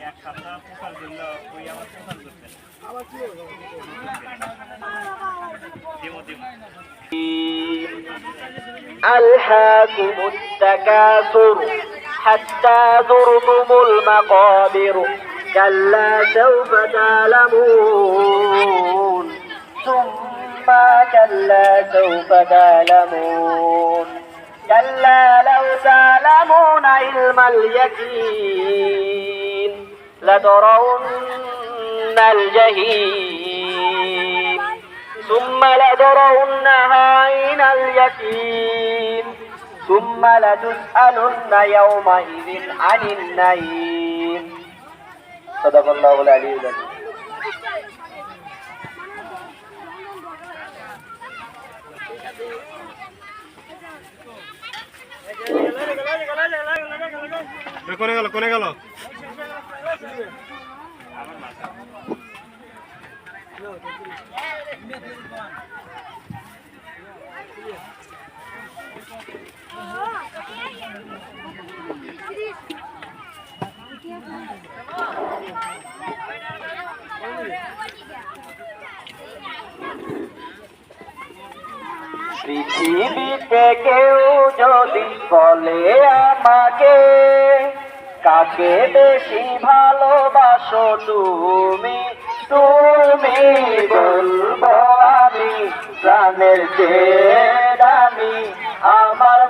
এক সপ্তাহ পোকার জন্য ওই আমার পোকার করতেন ألهاكم التكاثر حتى زرتم المقابر كلا سوف تعلمون ثم كلا سوف تعلمون كلا لو تعلمون علم اليقين لترون الجحيم ثم لترونها عين اليقين ثم لتسألن يومئذ عن النعيم صدق الله العلي العظيم কোনে গেল পৃথিবীতে কেউ যদি বলে আমাকে কাকে বেশি ভালোবাসো তুমি তুমি বলবো আমি প্রাণের চেয়ে দামি আমার